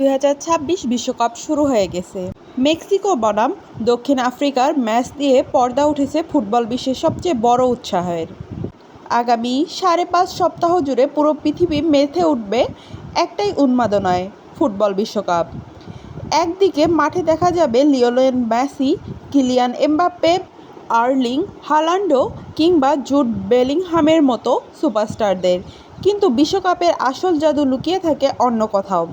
2026 বিশ্বকাপ শুরু হয়ে গেছে। মেক্সিকো বনাম দক্ষিণ আফ্রিকার ম্যাচ দিয়ে পর্দা উঠেছে ফুটবল বিশ্বের সবচেয়ে বড় উৎসাহের। আগামী 5.5 সপ্তাহ জুড়ে পুরো পৃথিবী মেতে উঠবে একটাই উন্মাদনায়, ফুটবল বিশ্বকাপ। একদিকে মাঠে দেখা যাবে Lionel Messi, Kylian Mbappe, Erling Haaland কিংবা জুড বেলিংহামের মতো সুপারস্টারদের, কিন্তু বিশ্বকাপের আসল জাদু লুকিয়ে থাকে অন্য কোথাও।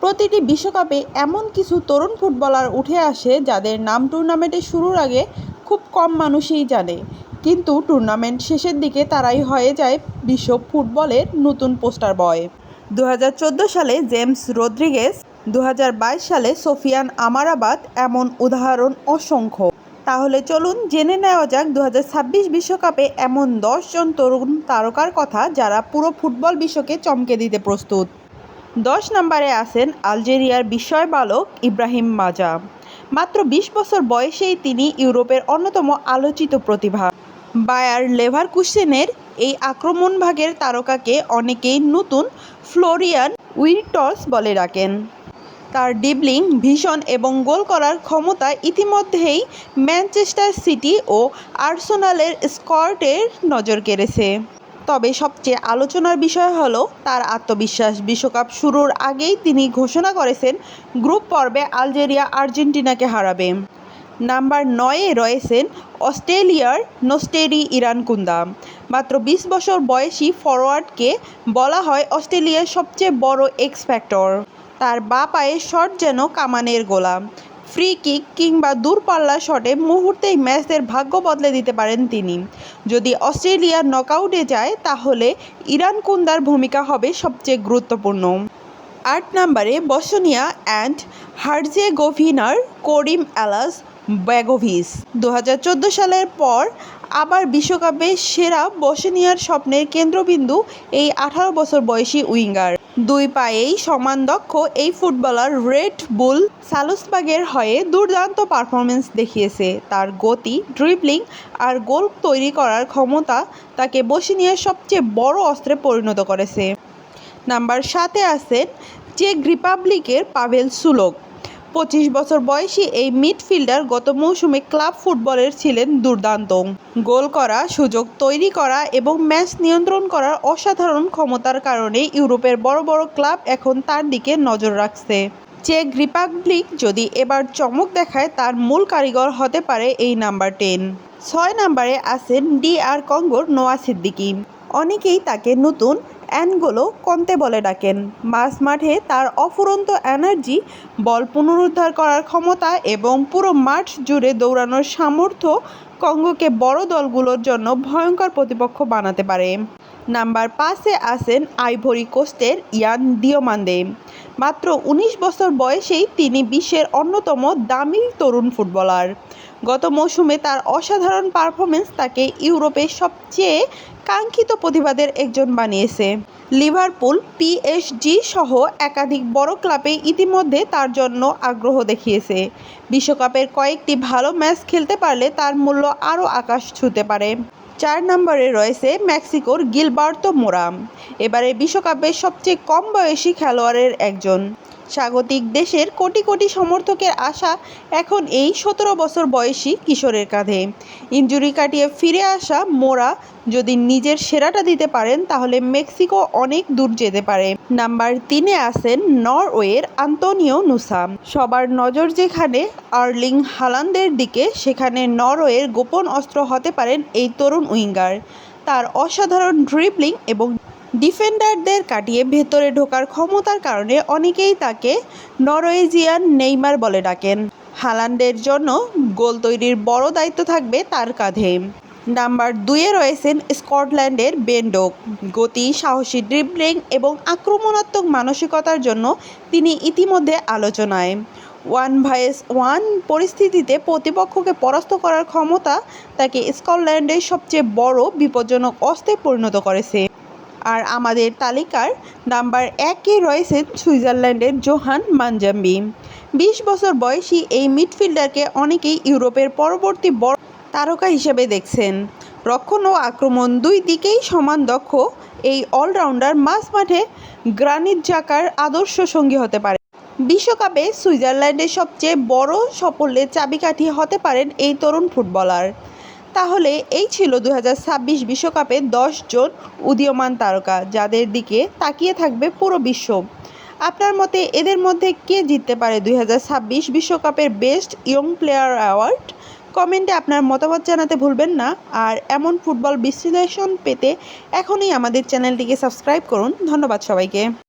প্রতিটি বিশ্বকাপে এমন কিছু তরুণ ফুটবলার উঠে আসে যাদের নাম টুর্নামেন্টের শুরুর আগে খুব কম মানুষই জানে, কিন্তু টুর্নামেন্ট শেষের দিকে তারাই হয়ে যায় বিশ্ব ফুটবলের নতুন পোস্টার বয়। 2014 সালে জেমস রদ্রিগেজ, 2022 সালে সোফিয়ান আমারাবাত, এমন উদাহরণ অসংখ্য। তাহলে চলুন জেনে নেওয়া যাক 2026 বিশ্বকাপে এমন 10 জন তরুণ তারকার কথা যারা পুরো ফুটবল বিশ্বকে চমকে দিতে প্রস্তুত। 10 নম্বরে আছেন আলজেরিয়ার বিস্ময় বালক ইব্রাহিম মাজা। মাত্র 20 বছর বয়সেই তিনি ইউরোপের অন্যতম আলোচিত প্রতিভা। বায়ার লেভারকুসেনের এই আক্রমণভাগের তারকাকে অনেকেই নতুন ফ্লোরিয়ান উইর্টস বলে ডাকেন। তার ড্রিবলিং, ভিশন এবং গোল করার ক্ষমতা ইতিমধ্যেই ম্যানচেস্টার সিটি ও আর্সেনালের স্কোয়াডের নজর কেড়েছে। তবে সবচেয়ে আলোচনার বিষয় হলো তার আত্মবিশ্বাস। বিশ্বকাপ শুরুর আগেই তিনি ঘোষণা করেছেন গ্রুপ পর্বে আলজেরিয়া আর্জেন্টিনাকে হারাবে। নাম্বার 9-এ রয়েছেন অস্ট্রেলিয়ার নোস্টেরি ইরানকুন্দা। মাত্র 20 বছর বয়সী ফরোয়ার্ডকে বলা হয় অস্ট্রেলিয়ার সবচেয়ে বড় এক্স ফ্যাক্টর। তার বাঁ পায়ের শট যেন কামানের গোলা। ফ্রি কিক কিংবা দূরপাল্লার শটে মুহূর্তেই ম্যাচের ভাগ্য বদলে দিতে পারেন তিনি। যদি অস্ট্রেলিয়া নকআউটে যায় তাহলে ইরানকুন্দার ভূমিকা হবে সবচেয়ে গুরুত্বপূর্ণ। 8 নম্বরে বসনিয়া অ্যান্ড হার্জেগোভিনার করিম আলাস বেগোভিচ। 2014 সালের পর আবার বিশ্বকাপে সেরা বসনিয়ার স্বপ্নের কেন্দ্রবিন্দু এই 18 বছর বয়সী উইঙ্গার। দুই পায়েই সমান দক্ষ এই ফুটবলার রেড বুল সালজবার্গের হয়ে দুর্দান্ত পারফরমেন্স দেখিয়েছে। তার গতি, ড্রিবলিং আর গোল তৈরি করার ক্ষমতা তাকে বসনিয়ার সবচেয়ে বড় অস্ত্রে পরিণত করেছে। নাম্বার 7-এ আছেন চেক রিপাবলিকের পাভেল সুলোক। 25 বছর বয়সী এই মিডফিল্ডার গত মৌসুমে ক্লাব ফুটবলের ছিলেন দুর্দান্ত। গোল করা, সুযোগ তৈরি করা এবং ম্যাচ নিয়ন্ত্রণ করার অসাধারণ ক্ষমতার কারণে ইউরোপের বড় বড় ক্লাব এখন তার দিকে নজর রাখছে। চেক রিপাবলিক যদি এবার চমক দেখায় তার মূল কারিগর হতে পারে এই নাম্বার 10। 6 নম্বরে আছেন DR কঙ্গোর নোয়া সিদ্দিকি। অনেকেই তাকে নতুন অ্যানগোলো কন্তে বলে ডাকেন। মাঝ মাঠে তার অফুরন্ত এনার্জি, বল পুনরুদ্ধার করার ক্ষমতা এবং পুরো মাঠ জুড়ে দৌড়ানোর সামর্থ্য কঙ্গোকে বড় দলগুলোর জন্য ভয়ঙ্কর প্রতিপক্ষ বানাতে পারে। নাম্বার 5-এ আছেন আইভরি কোস্টের ইয়ান দিওমান্দে। মাত্র 19 বছর বয়সেই তিনি বিশ্বের অন্যতম দামি তরুণ ফুটবলার। গত মৌসুমে তার অসাধারণ পারফরমেন্স তাকে ইউরোপের সবচেয়ে কাঙ্ক্ষিত প্রতিভাদের একজন বানিয়েছে। লিভারপুল, PSG সহ একাধিক বড় ক্লাবে ইতিমধ্যে তার জন্য আগ্রহ দেখিয়েছে। বিশ্বকাপের কয়েকটি ভালো ম্যাচ খেলতে পারলে তার মূল্য আরও আকাশ ছুঁতে পারে। 4 নম্বরে রয়েছে মেক্সিকোর গিলবার্তো মোরা। এবারে বিশ্বকাপের সবচেয়ে কম বয়সী খেলোয়াড়ের একজন। স্বাগতিক দেশের কোটি কোটি সমর্থকের আশা এখন এই 17 বছর বয়সী কিশোরের কাঁধে। ইনজুরি কাটিয়ে ফিরে আসা মোরা যদি নিজের সেরাটা দিতে পারেন তাহলে মেক্সিকো অনেক দূর যেতে পারে। নাম্বার 3-এ আছেন নরওয়ের আন্তোনিও নুসা। সবার নজর যেখানে আর্লিং হালান্ডের দিকে, সেখানে নরওয়ের গোপন অস্ত্র হতে পারেন এই তরুণ উইঙ্গার। তার অসাধারণ ড্রিবলিং এবং ডিফেন্ডারদের কাটিয়ে ভেতরে ঢোকার ক্ষমতার কারণে অনেকেই তাকে নরওয়েজিয়ান নেইমার বলে ডাকেন। হালান্ডের জন্য গোল তৈরির বড় দায়িত্ব থাকবে তার কাঁধে। নাম্বার 2-এ রয়েছেন স্কটল্যান্ডের বেন ডোক। গতি, সাহসী ড্রিবলিং এবং আক্রমণাত্মক মানসিকতার জন্য তিনি ইতিমধ্যে আলোচনায়। 1vs1 পরিস্থিতিতে প্রতিপক্ষকে পরাস্ত করার ক্ষমতা তাকে স্কটল্যান্ডের সবচেয়ে বড় বিপজ্জনক অস্ত্রে পরিণত করেছে। আর আমাদের তালিকার নাম্বার 1-এ রয়েছেন সুইজারল্যান্ডের জোহান মানজাম্বি। 20 বছর বয়সী এই মিডফিল্ডারকে অনেকেই ইউরোপের পরবর্তী বড় তারকা হিসেবে দেখছেন। রক্ষণ ও আক্রমণ দুই দিকেই সমান দক্ষ এই অলরাউন্ডার মাঝ মাঠে গ্রানিট জাকার আদর্শ সঙ্গী হতে পারে। বিশ্বকাপে সুইজারল্যান্ডের সবচেয়ে বড় সাফল্যের চাবিকাঠি হতে পারেন এই তরুণ ফুটবলার। তাহলে এই ছিল 2026 বিশ্বকাপে 10 জন উদীয়মান তারকা, যাদের দিকে তাকিয়ে থাকবে পুরো বিশ্ব। আপনার মতে এদের মধ্যে কে জিততে পারে 2026 বিশ্বকাপের বেস্ট ইয়ং প্লেয়ার অ্যাওয়ার্ড? কমেন্টে আপনার মতামত জানাতে ভুলবেন না। আর এমন ফুটবল বিশ্লেষণ পেতে এখনই আমাদের চ্যানেলটিকে সাবস্ক্রাইব করুন। ধন্যবাদ সবাইকে।